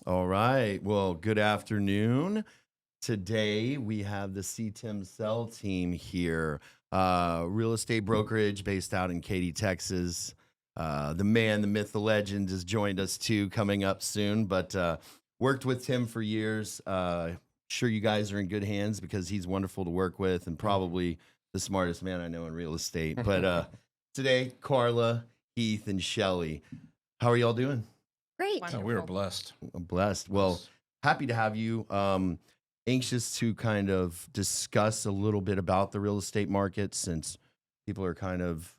All right. Well, good afternoon. Today we have the CTIM Cell team here, real estate brokerage based out in Katy, Texas. The man, the myth, the legend has joined us too, coming up soon. But worked with Tim for years. Sure, you guys are in good hands because he's wonderful to work with and probably the smartest man I know in real estate. But today, Carla, Heath, and Shelly, how are y'all doing? Great. No, we were blessed. I'm blessed. Well, happy to have you. Anxious to kind of discuss a little bit about the real estate market since people are kind of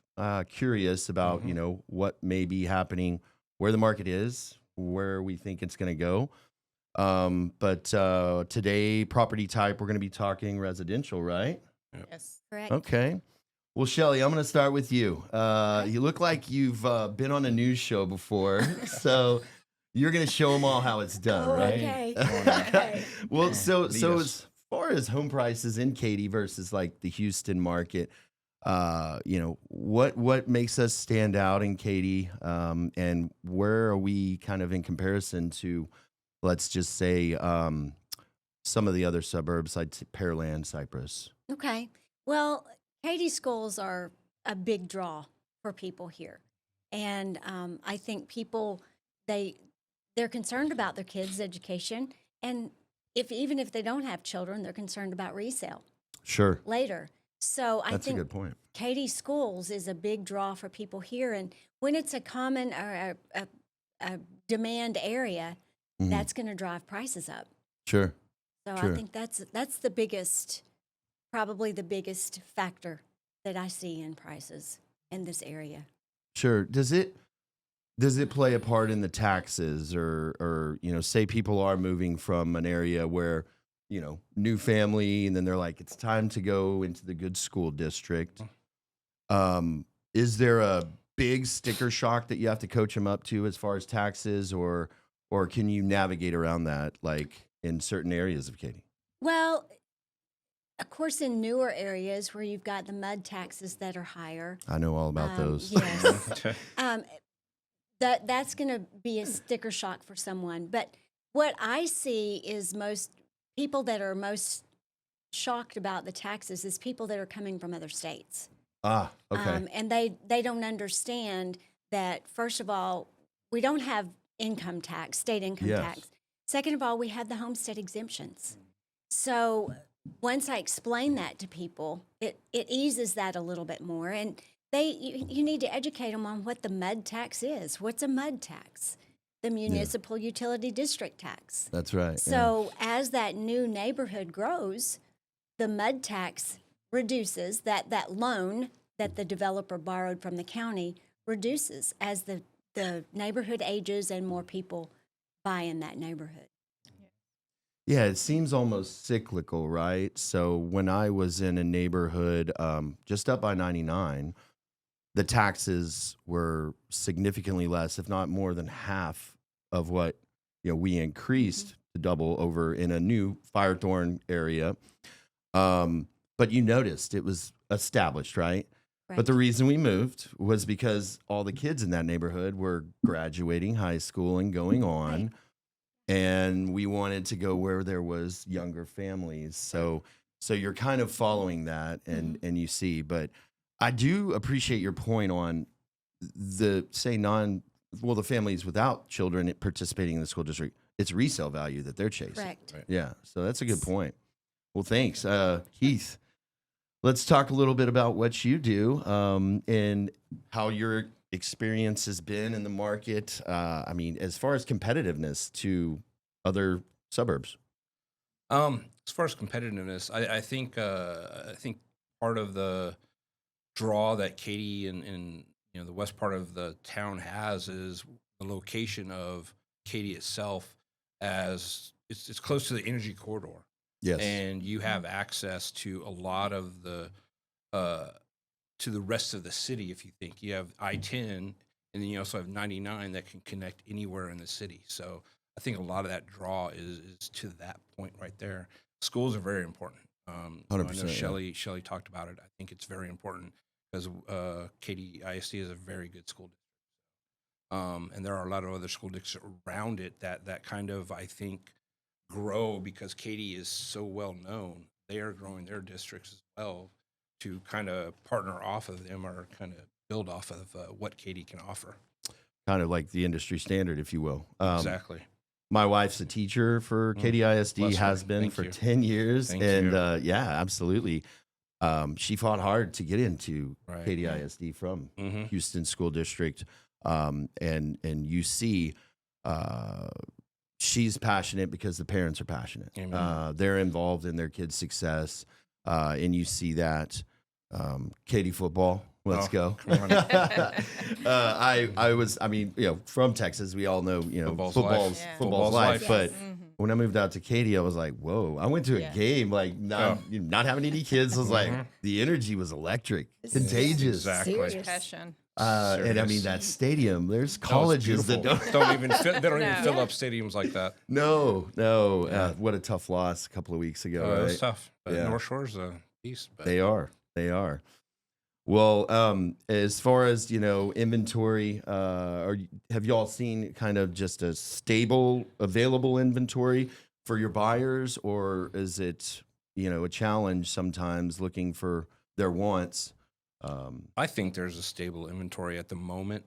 curious about, what may be happening, where the market is, where we think it's going to go. But today, property type, we're going to be talking residential, right? Yes. Correct. Okay. Well, Shelly, I'm going to start with you. You look like you've been on a news show before, so you're going to show them all how it's done, right? Okay. Okay. Well, so Lead us. as far as home prices in Katy versus like the Houston market, what makes us stand out in Katy, and where are we kind of in comparison to, let's just say, some of the other suburbs like Pearland, Cypress? Okay. Well, Katy schools are a big draw for people here, and I think people they're concerned about their kids' education, and even if they don't have children, they're concerned about resale Sure, later. So I that's a think good point. Katy schools is a big draw for people here, and when it's a common or a demand area, Mhm. that's going to drive prices up. Sure. So Sure. I think that's the biggest, probably the biggest factor that I see in prices in this area. Sure. Does it play a part in the taxes or say people are moving from an area where, new family and then they're like it's time to go into the good school district. Is there a big sticker shock that you have to coach them up to as far as taxes or can you navigate around that like in certain areas of Katy? Well, of course, in newer areas where you've got the mud taxes that are higher, I know all about those. yes, um, that's going to be a sticker shock for someone. But what I see is most people that are most shocked about the taxes is people that are coming from other states. Okay. And they don't understand that, first of all, we don't have income tax, state income Yes. tax. Second of all, we have the homestead exemptions. So once I explain that to people, it eases that a little bit more. And you need to educate them on what the mud tax is. What's a mud tax? The municipal utility district tax. That's right. Yeah. So as that new neighborhood grows, the mud tax reduces, that loan that the developer borrowed from the county reduces as the neighborhood ages and more people buy in that neighborhood. Yeah, it seems almost cyclical, right? So when I was in a neighborhood just up by 99, the taxes were significantly less, if not more than half of what we increased to double over in a new Firethorn area. But you noticed it was established, right? Right. But the reason we moved was because all the kids in that neighborhood were graduating high school and going on. Right. And we wanted to go where there was younger families. So you're kind of following that and you see, but I do appreciate your point on the the families without children participating in the school district. It's resale value that they're chasing. Correct. Right. Yeah. So that's a good point. Well, thanks. Heath, let's talk a little bit about what you do and how your experience has been in the market. I mean, as far as competitiveness to other suburbs. As far as competitiveness, I think part of the draw that Katy and the west part of the town has is the location of Katy itself, as it's close to the energy corridor, Yes. and you have access to a lot of the uh, to the rest of the city. If you think you have I-10, and then you also have 99 that can connect anywhere in the city. So I think a lot of that draw is to that point right there. Schools are very important. I know 100%, yeah. Shelley talked about it. I think it's very important because Katy ISD is a very good school district. And there are a lot of other school districts around it that kind of, I think, grow because Katy is so well known. They are growing their districts as well to kind of partner off of them or kind of build off of what Katy can offer. Kind of like the industry standard, if you will. Exactly. My wife's a teacher for Katy ISD, bless her. has been Thank for you. 10 years. Thank and you. Yeah, absolutely. She fought hard to get into Right. Katy ISD from Mm-hmm. Houston School District. And you see, she's passionate because the parents are passionate. Amen. They're involved in their kids' success. And you see that. Katy football. Let's Oh, go. come on. I mean, from Texas, we all know, Football's football's life. football's Football's life. life. But Mhm. when I moved out to Katy, I was like, whoa, I went to a Yeah. game, like not having any kids. I was like, Mhm. the energy was electric, This is contagious. Exactly. Serious passion. And I mean, Serious. that stadium, there's That was colleges that beautiful. don't. don't even fill, they don't even No. fill up stadiums like that. No. Yeah. What a tough loss a couple of weeks ago. It was Right? tough. But Yeah. North Shore's a beast. But They are. Well, as far as inventory, have y'all seen kind of just a stable, available inventory for your buyers, or is it a challenge sometimes looking for their wants? I think there's a stable inventory at the moment.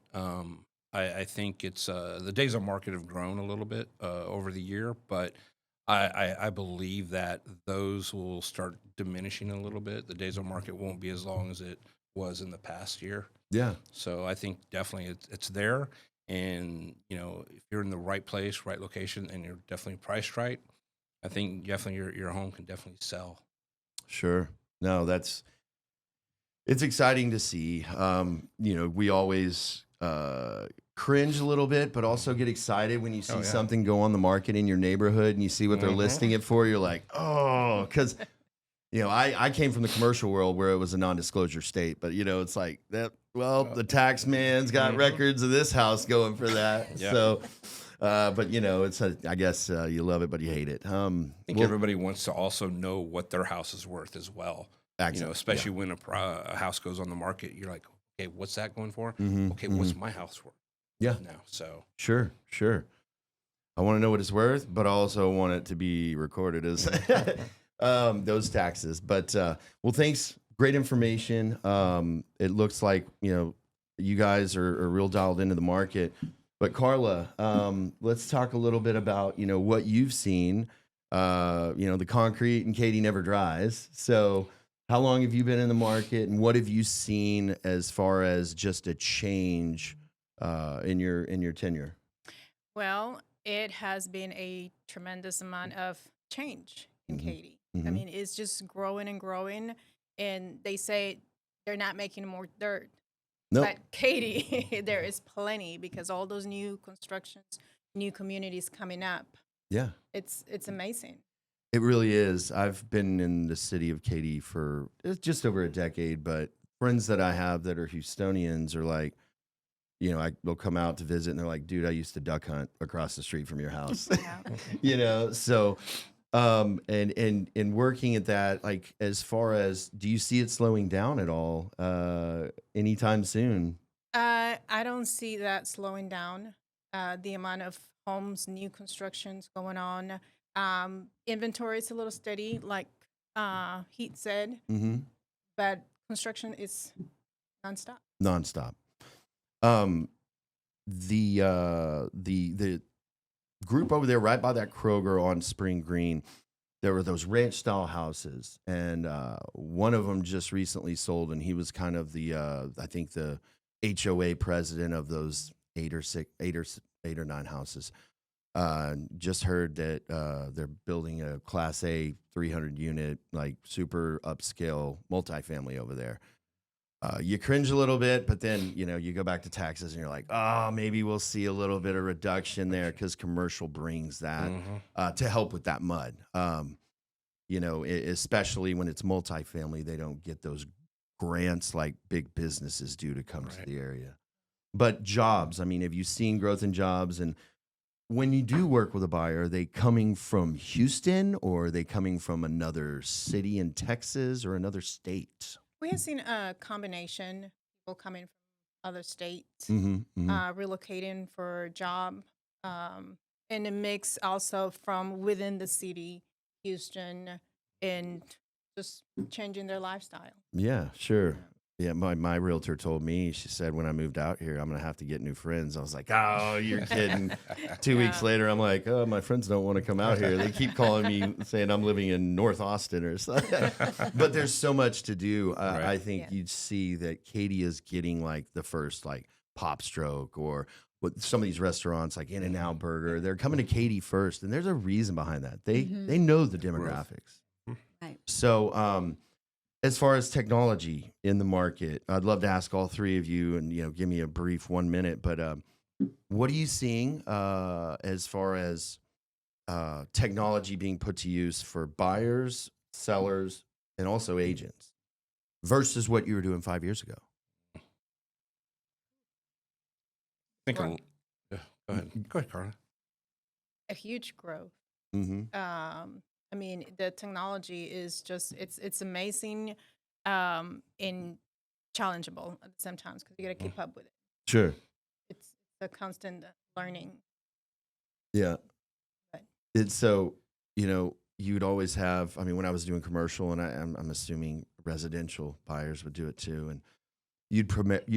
I think it's the days on market have grown a little bit over the year, but I believe that those will start diminishing a little bit. The days on market won't be as long as it was in the past year. Yeah, So I think definitely it's there. And, if you're in the right place, right location, and you're definitely priced right, I think definitely your home can definitely sell. sure. No, it's exciting to see. We always cringe a little bit, but also get excited when you see Oh, yeah. something go on the market in your neighborhood and you see what they're Mhm. listing it for. You're like, oh, because I came from the commercial world where it was a non-disclosure state, but it's like that. Well, the tax man's got Mhm. records of this house going for that. Yeah. So, but I guess you love it, but you hate it. I think well, everybody wants to also know what their house is worth as well. Especially when a house goes on the market, you're like, okay, what's that going for? Mhm, Okay, what's my house worth? Yeah. Now, so Sure. I want to know what it's worth, but I also want it to be recorded as those taxes. But well, thanks. Great information. It looks like you guys are real dialed into the market. But Carla, let's talk a little bit about what you've seen. The concrete in Katy never dries. So, how long have you been in the market, and what have you seen as far as just a change in your tenure? Well, it has been a tremendous amount of change in Mhm. Katy. Mhm. I mean, it's just growing and growing. And they say they're not making more dirt. Nope. But Katy, there is plenty because all those new constructions, new communities coming up. Yeah. It's amazing. It really is. I've been in the city of Katy for just over a decade, but friends that I have that are Houstonians are like, they'll come out to visit and they're like, dude, I used to duck hunt across the street from your house. Yeah. So, and working at that, like, as far as, do you see it slowing down at all anytime soon? I don't see that slowing down. The amount of homes, new constructions going on. Inventory is a little steady, like Heat said, Mm-hmm. but construction is nonstop. Nonstop. Um, the group over there, right by that Kroger on Spring Green, there were those ranch style houses, and one of them just recently sold, and he was kind of I think the HOA president of those eight or nine houses. Just heard that they're building a Class A 300 unit, like super upscale multifamily over there. You cringe a little bit, but then you go back to taxes and you're like, oh, maybe we'll see a little bit of reduction there because commercial brings that to help with that mud. Especially when it's multifamily, they don't get those grants like big businesses do to come to Right. the area. But jobs, I mean, have you seen growth in jobs? And when you do work with a buyer, are they coming from Houston, or are they coming from another city in Texas or another state? We have seen a combination, people coming from other states, Mm-hmm. relocating for a job, and a mix also from within the city, Houston, and just changing their lifestyle. Yeah, sure. Yeah, my realtor told me, she said, when I moved out here, I'm going to have to get new friends. I was like, oh, you're kidding. 2 weeks Yeah. later, I'm like, oh, my friends don't want to come out here. They keep calling me saying I'm living in North Austin or something. But there's so much to do. Right. I think Yeah. you'd see that Katy is getting like the first like Pop Stroke or what some of these restaurants like In-N-Out Burger. They're coming to Katy first. And there's a reason behind that. They know the demographics. Right. So, as far as technology in the market, I'd love to ask all three of you, and give me a brief 1 minute. But what are you seeing as far as technology being put to use for buyers, sellers, and also agents versus what you were doing 5 years ago? think Right. yeah, go ahead, Carla. A huge growth. Mm-hmm. I mean, the technology is just it's amazing, and challengeable at the same time because you got to keep up with it. Sure. It's a constant learning. Yeah. Right. It's so, you'd always have, I mean, when I was doing commercial, and I'm assuming residential buyers would do it too, and you'd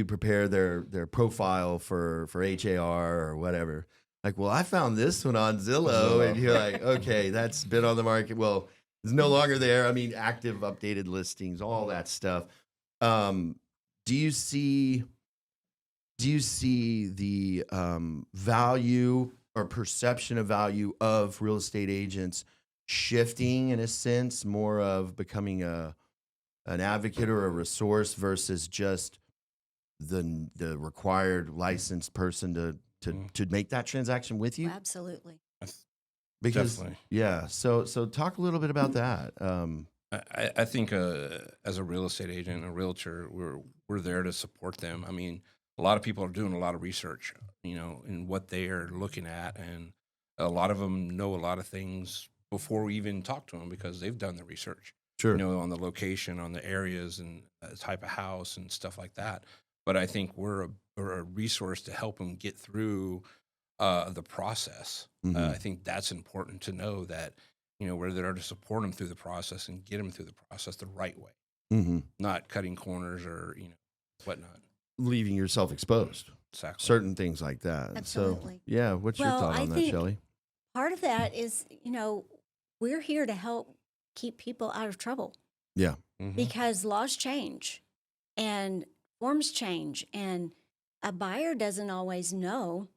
prepare their profile for HAR or whatever. Like, well, I found this one on Zillow, and you're like, okay, that's been on the market. Well, it's no longer there. I mean, active, updated listings, all that stuff. Do you see the value or perception of value of real estate agents shifting in a sense, more of becoming an advocate or a resource versus just the required licensed person to make that transaction with you? Absolutely. Because Definitely. yeah, so talk a little bit about that. I think as a real estate agent, a realtor, we're there to support them. I mean, a lot of people are doing a lot of research, in what they are looking at, and a lot of them know a lot of things before we even talk to them because they've done the research, Sure. on the location, on the areas, and type of house and stuff like that. But I think we're a resource to help them get through the process. Mhm. I think that's important to know that we're there to support them through the process and get them through the process the right way, Mm-hmm. not cutting corners or whatnot. Leaving yourself exposed. Exactly. Certain things like that. Absolutely. So, yeah, what's your Well, thought I on that, think Shelley? part of that is, we're here to help keep people out of trouble Yeah. Mhm. because laws change and forms change, and a buyer doesn't always know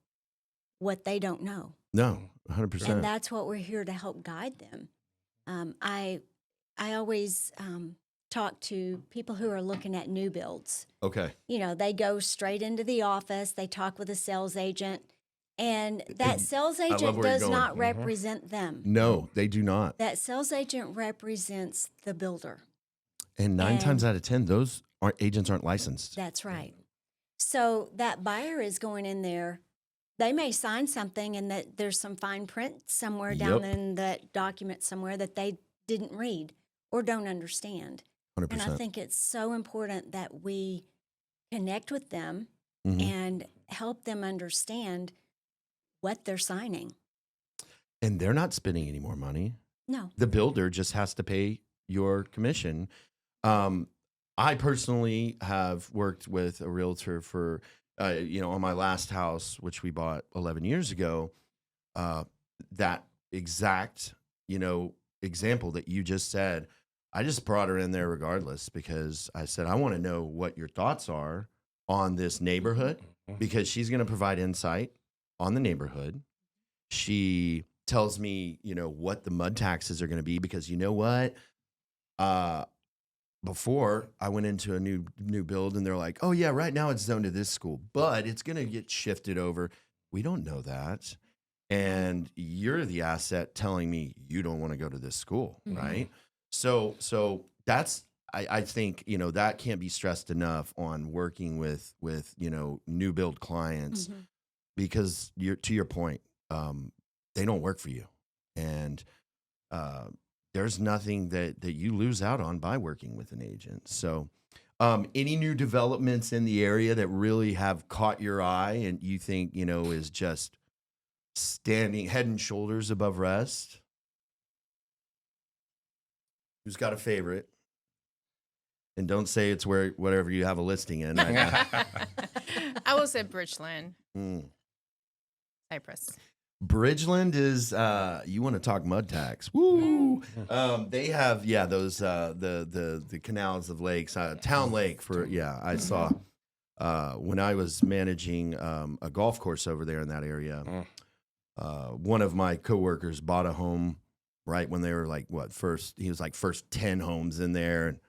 what they don't know. No, 100%. And that's what we're here to help guide them. I always talk to people who are looking at new builds. Okay. They go straight into the office, they talk with a sales agent, and that sales love agent where you're does going. not represent them. No, they do not. That sales agent represents the builder. And 9 times And- out of 10, those agents aren't licensed. That's right. So that buyer is going in there. They may sign something and that there's some fine print somewhere down Yep. in that document somewhere that they didn't read or don't understand. 100%. And I think it's so important that we connect with them Mhm. and help them understand what they're signing. And they're not spending any more money. No. The builder just has to pay your commission. I personally have worked with a realtor for, on my last house, which we bought 11 years ago. That exact, example that you just said, I just brought her in there regardless because I said, I want to know what your thoughts are on this neighborhood because she's going to provide insight on the neighborhood. She tells me, what the mud taxes are going to be because you know what? Before I went into a new build and they're like, oh yeah, right now it's zoned to this school, but it's going to get shifted over. We don't know that. And you're the asset telling me you don't want to go to this school, Mhm. right? So that's, I think, that can't be stressed enough on working with new build clients Mhm. because to your point, they don't work for you. And there's nothing that you lose out on by working with an agent. So Any new developments in the area that really have caught your eye and you think, is just standing head and shoulders above rest? Who's got a favorite? And don't say it's whatever you have a listing in. I will say Bridgeland, Mm. Cypress. Bridgeland is you want to talk mud tax. Woo! They have those the canals of lakes, Town Lake I saw when I was managing a golf course over there in that area. One of my coworkers bought a home right when they were like first 10 homes in there, and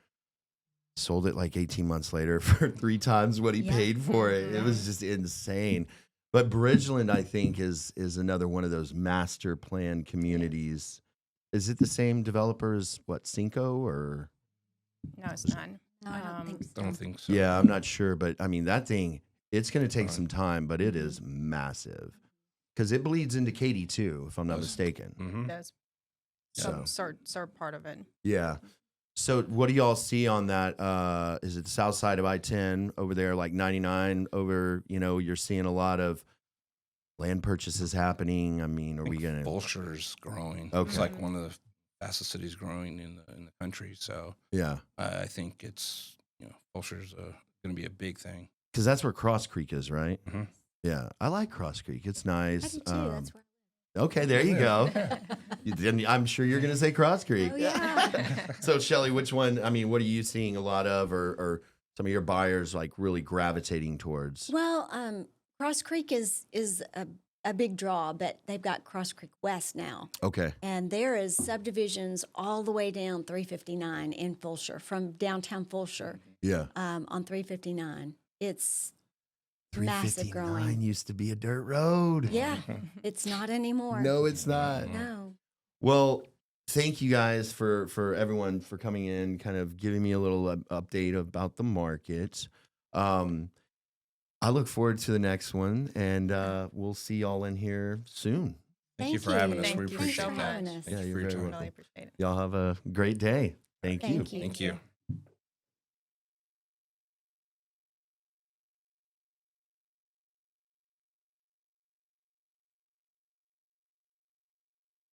sold it like 18 months later for 3 times what he paid for it. It was just insane. But Bridgeland, I think, is another one of those master plan communities. Is it the same developer as Cinco or? No, it's not. No, I don't think so. I don't think so. Yeah, I'm not sure, but I mean that thing. It's going to take some time, but it is massive because it bleeds into Katy too, if I'm not mistaken. Mm-hmm. It does. So Sort part of it. yeah. So what do y'all see on that? Is it the south side of I-10 over there, like 99 over, you're seeing a lot of land purchases happening. I mean, are we going to? Fulshere's growing. Okay. It's like one of the fastest cities growing in the country. So Yeah. I think it's, Fulsheur's going to be a big thing. Because that's where Cross Creek is, right? Mhm. Yeah. I like Cross Creek. It's I nice. do too. That's where. Okay, there you go. Then I'm sure you're going to say Cross Creek. Oh, yeah. So, Shelley, which one? I mean, what are you seeing a lot of, or some of your buyers like really gravitating towards? Well, Cross Creek is a big draw, but they've got Cross Creek West now. Okay. And there is subdivisions all the way down 359 in Fulshear, from downtown Fulshear Yeah. on 359. It's massive 359 growing. used to be a dirt road. Yeah, it's not anymore. No, it's not. No. Well, thank you guys for everyone for coming in, kind of giving me a little update about the market. I look forward to the next one, and we'll see y'all in here soon. Thank you Thank for having us. Thank We you appreciate so that. much. Thank Yeah, you you're for your very time. welcome. Really appreciate it. Y'all have a great day. Thank you. Thank you. Thank you.